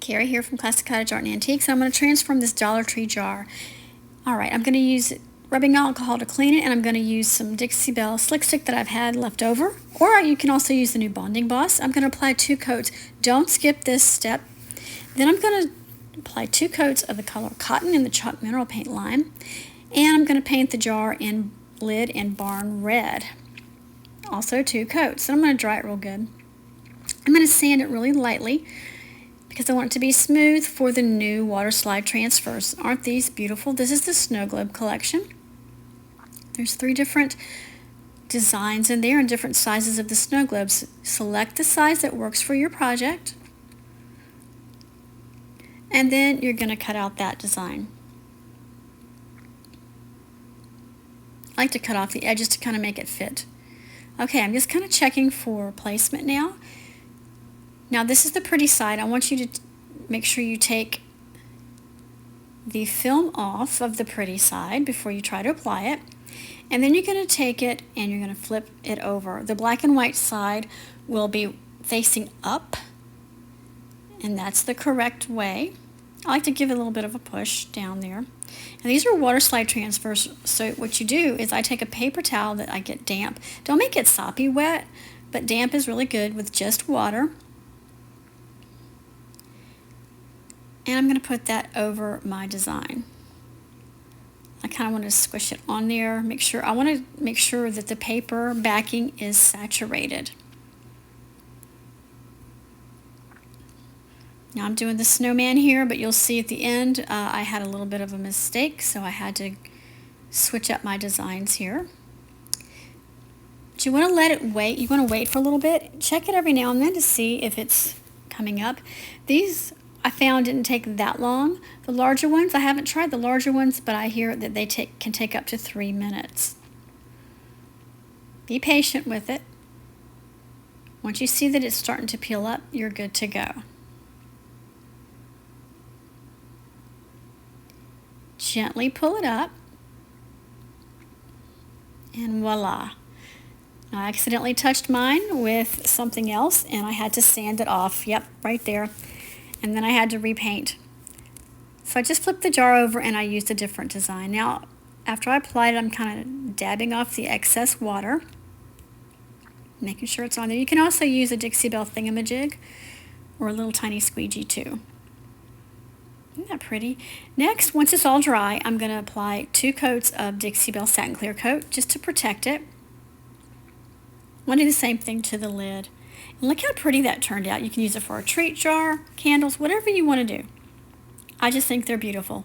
Carrie here from Classic Cottage Art and Antiques. I'm going to transform this Dollar Tree jar. Alright, I'm going to use rubbing alcohol to clean it, and I'm going to use some Dixie Belle Slick Stick that I've had left over. Or you can also use the new Bonding Boss. I'm going to apply 2 coats. Don't skip this step. Then I'm going to apply 2 coats of the color Cotton in the Chalk Mineral Paint Lime. And I'm going to paint the jar and lid in Barn Red. Also 2 coats. And I'm going to dry it real good. I'm going to sand it really lightly because I want it to be smooth for the new Waterslide transfers. Aren't these beautiful? This is the Snow Globe collection. There's 3 different designs in there and different sizes of the snow globes. Select the size that works for your project, and then you're going to cut out that design. I like to cut off the edges to kind of make it fit. Okay, I'm just kind of checking for placement now. Now this is the pretty side. I want you to make sure you take the film off of the pretty side before you try to apply it. And then you're going to take it and you're going to flip it over. The black and white side will be facing up, and that's the correct way. I like to give it a little bit of a push down there. And these are Waterslide transfers, so what you do is I take a paper towel that I get damp. Don't make it soppy wet, but damp is really good with just water. And I'm going to put that over my design. I kind of want to squish it on there. I want to make sure that the paper backing is saturated. Now I'm doing the snowman here, but you'll see at the end I had a little bit of a mistake, so I had to switch up my designs here. But you want to let it wait. You want to wait for a little bit. Check it every now and then to see if it's coming up. These I found didn't take that long. The larger ones, I haven't tried the larger ones, but I hear that they can take up to 3 minutes. Be patient with it. Once you see that it's starting to peel up, you're good to go. Gently pull it up, and voila. I accidentally touched mine with something else, and I had to sand it off. Yep, right there. And then I had to repaint. So I just flipped the jar over and I used a different design. Now, after I applied it, I'm kind of dabbing off the excess water, making sure it's on there. You can also use a Dixie Belle thingamajig or a little tiny squeegee too. Isn't that pretty? Next, once it's all dry, I'm going to apply 2 coats of Dixie Belle Satin Clear Coat just to protect it. I want to do the same thing to the lid. And look how pretty that turned out. You can use it for a treat jar, candles, whatever you want to do. I just think they're beautiful.